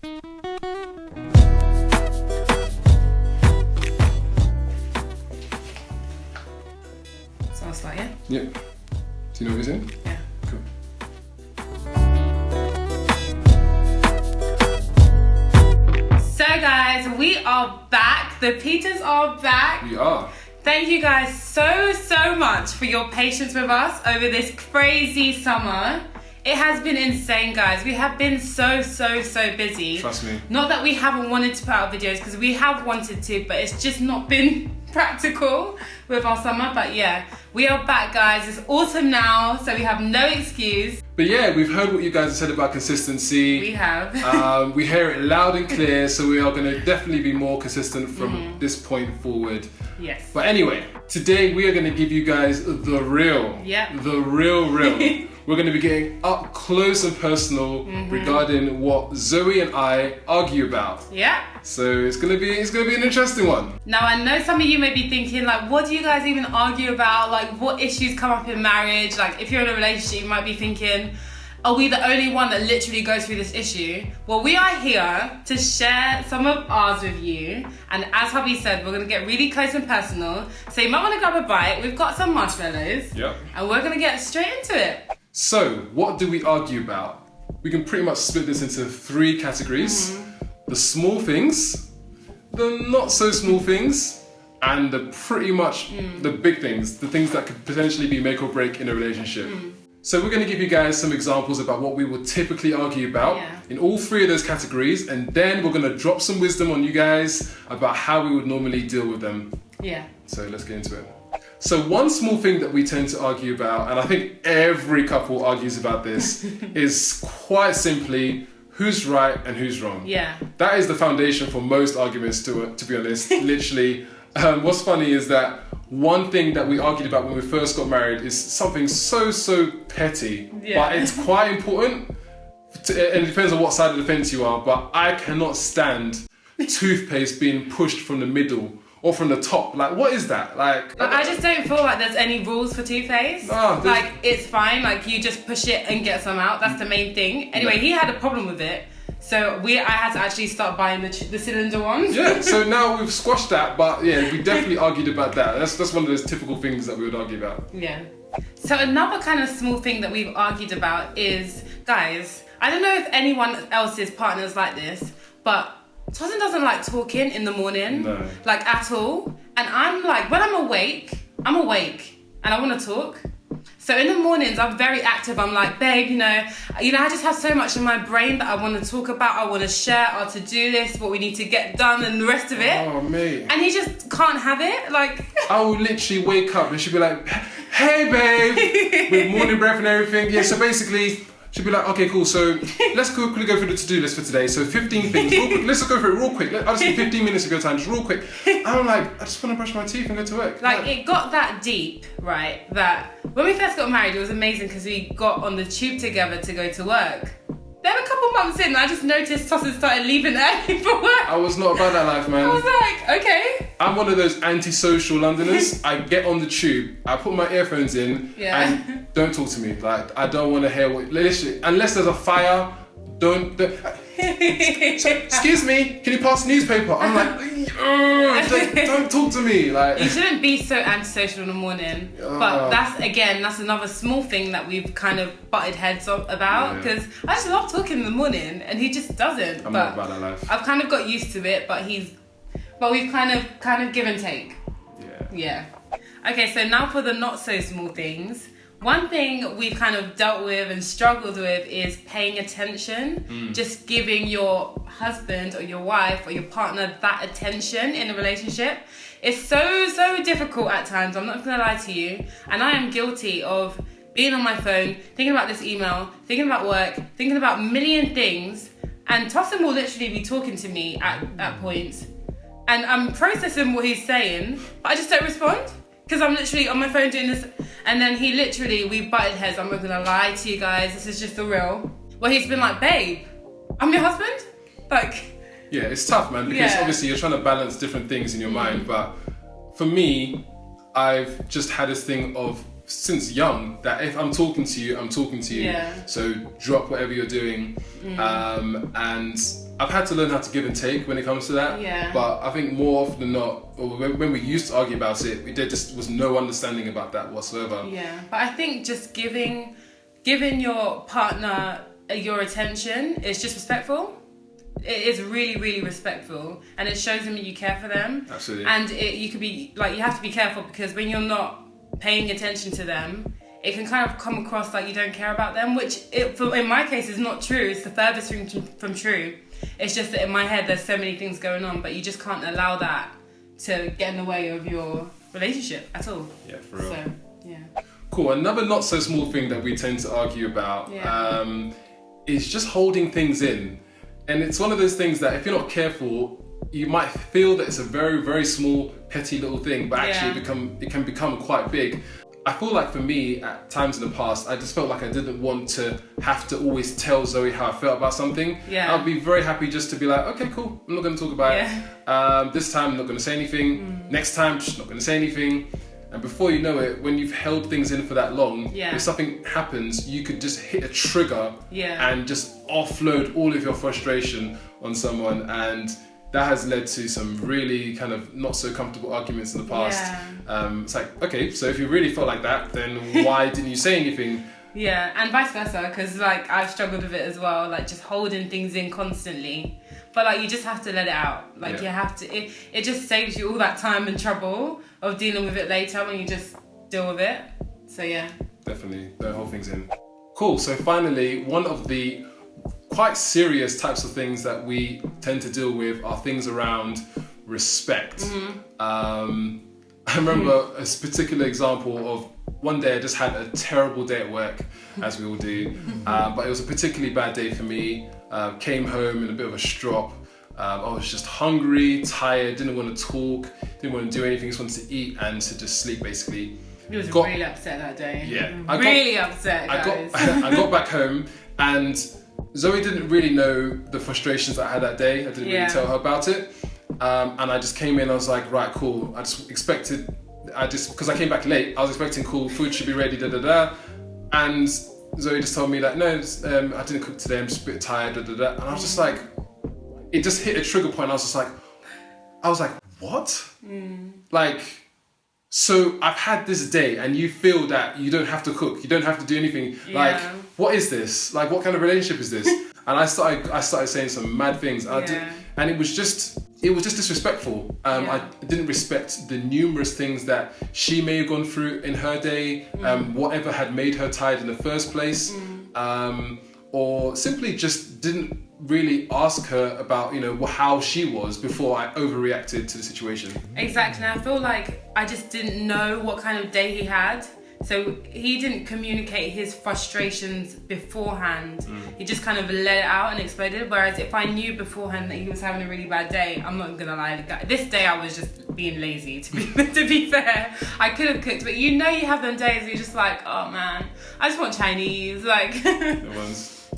So I'll start, yeah? Yep. Do you know what he's in? Yeah. Cool. So guys, we are back. The Peters are back. We are. Thank you guys so much for your patience with us over this crazy summer. It has been insane, guys. We have been so busy. Trust me. Not that we haven't wanted to put out videos, because we have wanted to, but it's just not been practical with our summer. But yeah, we are back, guys. It's autumn now, so we have no excuse. But yeah, we've heard what you guys have said about consistency. We have. We hear it loud and clear, so we are going to definitely be more consistent from this point forward. Yes. But anyway, today we are going to give you guys the real. Yep. The real. We're going to be getting up close and personal regarding what Zoe and I argue about. Yeah. So it's gonna be an interesting one. Now I know some of you may be thinking, like, what do you guys even argue about? Like, what issues come up in marriage? Like, if you're in a relationship, you might be thinking, are we the only one that literally goes through this issue? Well, we are here to share some of ours with you. And as hubby said, we're gonna get really close and personal. So you might wanna grab a bite. We've got some marshmallows. Yep. And we're gonna get straight into it. So, what do we argue about? We can pretty much split this into 3 categories. The small things, the not so small things, and the pretty much the big things, the things that could potentially be make or break in a relationship. So we're going to give you guys some examples about what we would typically argue about in all 3 of those categories, and then we're going to drop some wisdom on you guys about how we would normally deal with them. Yeah. So let's get into it. So one small thing that we tend to argue about, and I think every couple argues about this, is quite simply who's right and who's wrong. Yeah. That is the foundation for most arguments, to be honest, literally. What's funny is that one thing that we argued about when we first got married is something so petty, but it's quite important, and it depends on what side of the fence you are, but I cannot stand toothpaste being pushed from the middle or from the top. Like, what is that? Like, I just don't feel like there's any rules for toothpaste. Like, it's fine, like, you just push it and get some out. That's the main thing. Anyway, he had a problem with it. So I had to actually start buying the cylinder ones. Yeah, so now we've squashed that, but yeah, we definitely argued about that. That's one of those typical things that we would argue about. Yeah. So another kind of small thing that we've argued about is, guys, I don't know if anyone else's partner's like this, but Tosin doesn't like talking in the morning, like at all. And I'm like, when I'm awake and I want to talk. So in the mornings, I'm very active. I'm like, babe, you know, I just have so much in my brain that I want to talk about. I want to share our to-do list, what we need to get done, and the rest of it. Oh, mate. And he just can't have it. Like, I will literally wake up and she'll be like, hey, babe, with morning breath and everything. Yeah, so basically, she'll be like, okay, cool, so let's quickly go through the to-do list for today. So 15 things, real quick. Let's go through it real quick. I just need 15 minutes of your time, just real quick. And I'm like, I just want to brush my teeth and go to work. Like, it got that deep, right, that when we first got married, it was amazing because we got on the tube together to go to work. Then a couple months in, I just noticed Tosin started leaving early for work. I was not about that life, man. I was like, okay. I'm one of those antisocial Londoners. I get on the tube, I put my earphones in, and don't talk to me. Like, I don't want to hear what, literally, unless there's a fire, don't so, excuse me, can you pass the newspaper? I'm like, don't talk to me. Like, you shouldn't be so antisocial in the morning. But that's another small thing that we've kind of butted heads about, because I just love talking in the morning and he just doesn't. I'm not about that life. I've kind of got used to it, but we've kind of give and take. Yeah. Okay, so now for the not so small things. One thing we've kind of dealt with and struggled with is paying attention. Just giving your husband or your wife or your partner that attention in a relationship. It's so difficult at times, I'm not gonna lie to you. And I am guilty of being on my phone, thinking about this email, thinking about work, thinking about a million things. And Tosin will literally be talking to me at points. And I'm processing what he's saying, but I just don't respond. Because I'm literally on my phone doing this, and then we butted heads. I'm not gonna lie to you guys, this is just the real. Well, he's been like, babe, I'm your husband? Like... Yeah, it's tough, man, because obviously you're trying to balance different things in your mind, but for me, I've just had this thing of, since young, that if I'm talking to you, I'm talking to you. So drop whatever you're doing. And I've had to learn how to give and take when it comes to that. Yeah. But I think more often than not, or when we used to argue about it, there just was no understanding about that whatsoever. Yeah, but I think just giving your partner your attention is just respectful. It is really, really respectful, and it shows them that you care for them. Absolutely. And you could be like, you have to be careful, because when you're not paying attention to them, it can kind of come across like you don't care about them, which in my case is not true. It's the furthest thing from true. It's just that in my head there's so many things going on, but you just can't allow that to get in the way of your relationship at all. Yeah, for real. So, yeah. Cool. Another not so small thing that we tend to argue about is just holding things in. And it's one of those things that if you're not careful, you might feel that it's a very, very small, petty little thing, but actually it can become quite big. I feel like for me, at times in the past, I just felt like I didn't want to have to always tell Zoe how I felt about something. Yeah. I'd be very happy just to be like, okay, cool, I'm not going to talk about it. This time, I'm not going to say anything. Next time, just not going to say anything. And before you know it, when you've held things in for that long, if something happens, you could just hit a trigger and just offload all of your frustration on someone. And that has led to some really kind of not so comfortable arguments in the past. It's like, okay, so if you really felt like that, then why didn't you say anything? Yeah, and vice versa, because like I've struggled with it as well, like just holding things in constantly. But like you just have to let it out. Like you have to, it just saves you all that time and trouble of dealing with it later when you just deal with it. So yeah. Definitely, the whole thing's in. Cool, so finally, one of the quite serious types of things that we tend to deal with are things around respect. I remember a particular example of one day I just had a terrible day at work, as we all do, but it was a particularly bad day for me. Came home in a bit of a strop. I was just hungry, tired, didn't want to talk, didn't want to do anything, just wanted to eat and to just sleep basically. He was really upset that day. Yeah. Upset, guys. I got back home and Zoe didn't really know the frustrations that I had that day. I didn't really tell her about it. And I just came in, I was like, right, cool. Because I came back late, I was expecting cool, food should be ready, And Zoe just told me that, no, I didn't cook today, I'm just a bit tired, And I was just like, it just hit a trigger point. I was like, what? Like, so I've had this day and you feel that you don't have to cook, you don't have to do anything. Like, what is this? Like, what kind of relationship is this? And I started saying some mad things. And it was just disrespectful. I didn't respect the numerous things that she may have gone through in her day, whatever had made her tired in the first place, or simply just didn't really ask her about, how she was before I overreacted to the situation. Exactly, and I feel like I just didn't know what kind of day he had. So he didn't communicate his frustrations beforehand. He just kind of let it out and exploded. Whereas if I knew beforehand that he was having a really bad day, I'm not gonna lie, this day I was just being lazy, to be fair. I could have cooked, but you have them days where you're just like, oh man, I just want Chinese, like.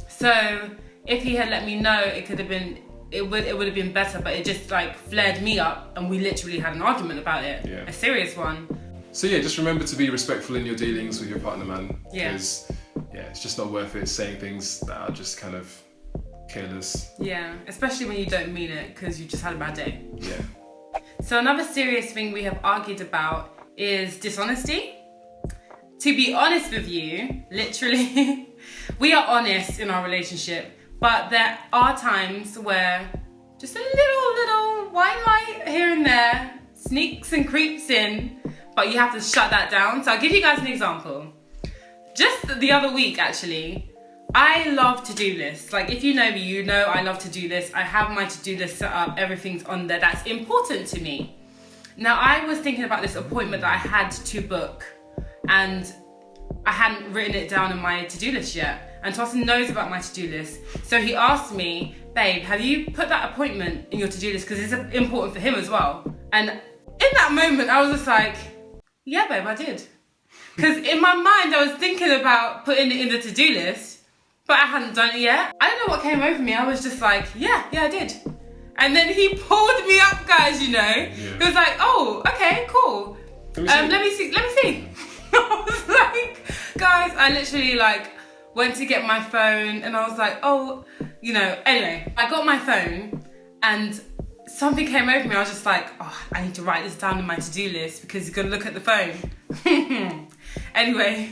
So if he had let me know, it could have been, it would have been better, but it just like flared me up and we literally had an argument about it, a serious one. So yeah, just remember to be respectful in your dealings with your partner, man. Because it's just not worth it saying things that are just kind of careless. Yeah, especially when you don't mean it because you just had a bad day. Yeah. So another serious thing we have argued about is dishonesty. To be honest with you, literally, we are honest in our relationship, but there are times where just a little white light here and there sneaks and creeps in. But you have to shut that down. So I'll give you guys an example. Just the other week, actually, I love to-do lists. Like, if you know me, you know I love to-do lists. I have my to-do list set up. Everything's on there. That's important to me. Now, I was thinking about this appointment that I had to book, and I hadn't written it down in my to-do list yet. And Tosin knows about my to-do list. So he asked me, babe, have you put that appointment in your to-do list? Because it's important for him as well. And in that moment, I was just like, yeah, babe, I did. Because in my mind, I was thinking about putting it in the to-do list, but I hadn't done it yet. I don't know what came over me. I was just like, yeah, I did. And then he pulled me up, guys, He was like, oh, okay, cool. Let me see. I was like, guys, I literally went to get my phone and I was like, oh, you know, anyway, I got my phone and something came over me. I was just like, oh, I need to write this down in my to-do list because he's gonna look at the phone. Anyway,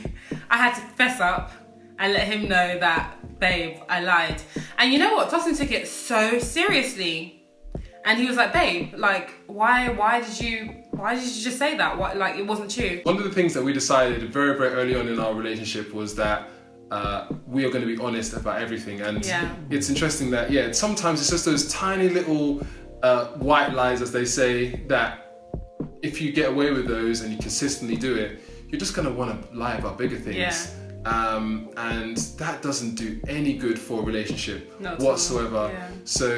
I had to fess up and let him know that, babe, I lied. And you know what? Tosin took it so seriously. And he was like, babe, like, why did you just say that? Why, like, it wasn't true. One of the things that we decided very, very early on in our relationship was that we are going to be honest about everything. And it's interesting that, sometimes it's just those tiny little white lies, as they say, that if you get away with those and you consistently do it, you're just going to want to lie about bigger things. Yeah. And that doesn't do any good for a relationship whatsoever. Yeah. So,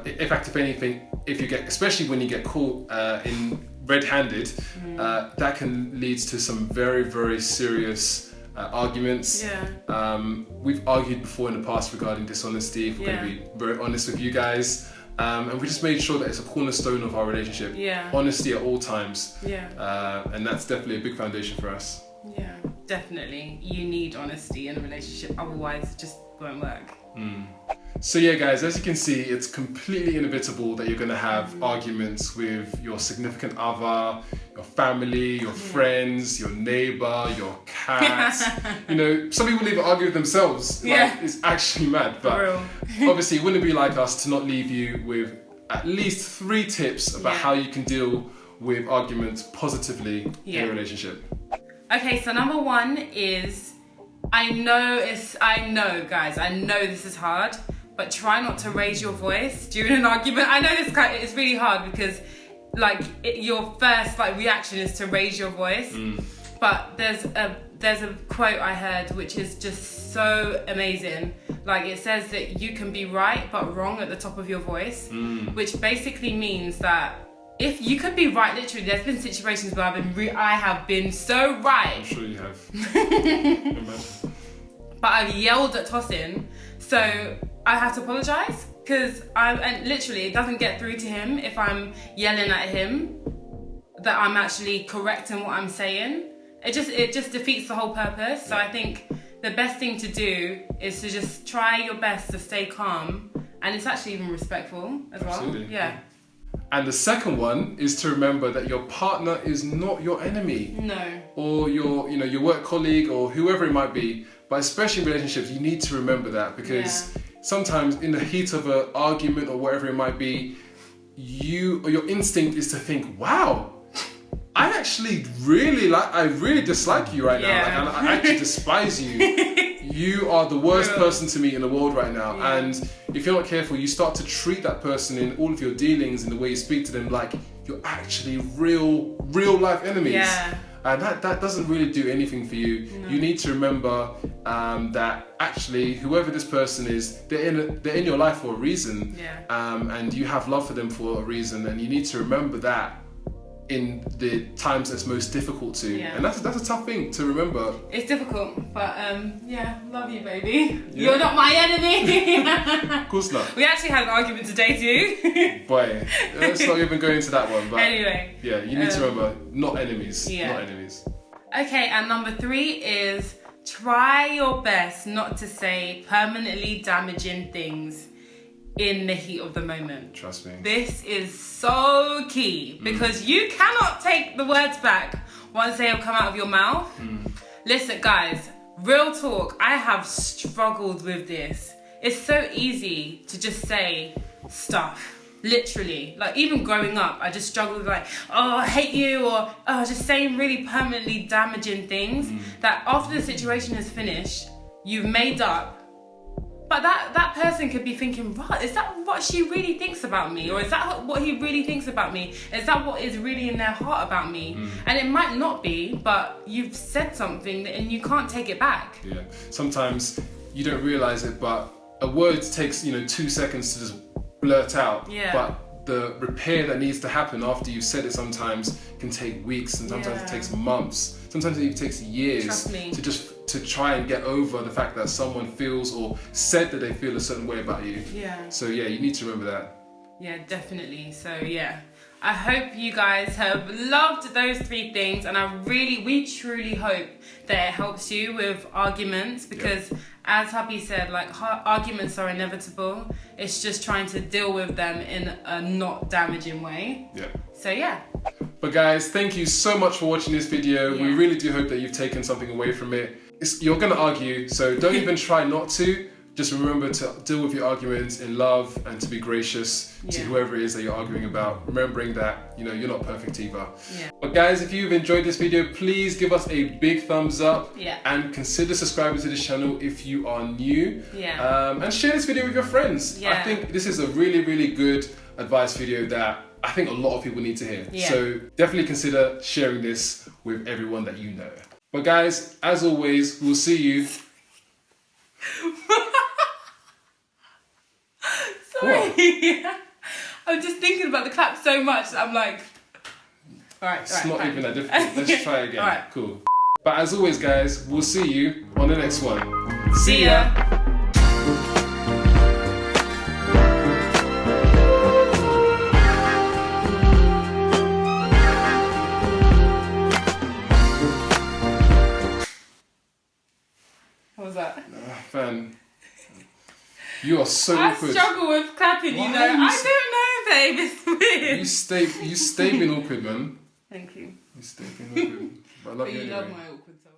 in fact, if anything, especially when you get caught in red-handed, that can lead to some very, very serious arguments. Yeah. We've argued before in the past regarding dishonesty, if we're going to be very honest with you guys. And we just made sure that it's a cornerstone of our relationship. Yeah. Honesty at all times. Yeah. And that's definitely a big foundation for us. Yeah, definitely. You need honesty in a relationship, otherwise it just won't work. So yeah, guys, as you can see, it's completely inevitable that you're going to have arguments with your significant other, your family, your friends, your neighbor, your cat. You know, some people even argue with themselves. Like, it's actually mad. But obviously, it wouldn't be like us to not leave you with at least 3 tips about how you can deal with arguments positively in a relationship. Okay, so number 1 is, I know guys, I know this is hard, but try not to raise your voice during an argument. I know it's really hard because your first reaction is to raise your voice. But there's a quote I heard which is just so amazing. Like, it says that you can be right but wrong at the top of your voice, which basically means that if you could be right, literally, there's been situations where I have been so right. I'm sure you have. But I've yelled at Tosin, so I have to apologise because and literally it doesn't get through to him if I'm yelling at him that I'm actually correct in what I'm saying. It just defeats the whole purpose. So I think the best thing to do is to just try your best to stay calm, and it's actually even respectful as well. Absolutely. Yeah. And the second one is to remember that your partner is not your enemy. No. Or your work colleague or whoever it might be. But especially in relationships, you need to remember that because sometimes in the heat of an argument or whatever it might be, your instinct is to think, wow, I actually really dislike you right now. Like, I actually despise you. You are the worst person to me in the world right now. Yeah. And if you're not careful, you start to treat that person in all of your dealings and the way you speak to them like you're actually real life enemies. Yeah. And that doesn't really do anything for you. No. You need to remember that actually whoever this person is, they're in your life for a reason. Yeah. And you have love for them for a reason, and you need to remember that in the times that's most difficult to. Yeah. And that's a tough thing to remember. It's difficult, but love you, baby. Yeah. You're not my enemy. Of course not. We actually had an argument today too. Boy, let's not even go into that one. But anyway. Yeah, you need to remember, not enemies. Yeah. Not enemies. Okay, and number 3 is try your best not to say permanently damaging things in the heat of the moment. Trust me. This is so key because you cannot take the words back once they have come out of your mouth. Listen, guys, real talk, I have struggled with this. It's so easy to just say stuff. Literally, like even growing up, I just struggled with like, oh, I hate you, or oh, just saying really permanently damaging things that after the situation is finished, you've made up. But that person could be thinking, right, is that what she really thinks about me? Or is that what he really thinks about me? Is that what is really in their heart about me? And it might not be, but you've said something and you can't take it back. Yeah, sometimes you don't realise it, but a word takes 2 seconds to just blurt out. Yeah. But the repair that needs to happen after you've said it sometimes can take weeks, and sometimes it takes months. Sometimes it even takes years. Trust me. to try and get over the fact that someone feels or said that they feel a certain way about you. Yeah. So yeah, you need to remember that. Yeah, definitely. So yeah, I hope you guys have loved those 3 things, and we truly hope that it helps you with arguments, because as hubby said, like, arguments are inevitable. It's just trying to deal with them in a not damaging way. Yeah. So yeah. But guys, thank you so much for watching this video. We really do hope that you've taken something away from it. You're gonna argue, so don't even try not to. Just remember to deal with your arguments in love and to be gracious to whoever it is that you're arguing about. Remembering that, you know, you're not perfect either. Yeah. But guys, if you've enjoyed this video, please give us a big thumbs up. And consider subscribing to this channel if you are new. And share this video with your friends. I think this is a really, really good advice video that I think a lot of people need to hear. So definitely consider sharing this with everyone that you know. But guys, as always, we'll see you. Sorry. I'm just thinking about the clap so much. I'm like, alright. It's not even that difficult. Let's try again. Alright. Cool. But as always, guys, we'll see you on the next one. See ya. What was that? Fan. You are so awkward. I struggle with clapping, you know. I don't know, babe. It's weird. You stay being awkward, man. Thank you. You stay being awkward. But I love but you you anyway. love my awkward side.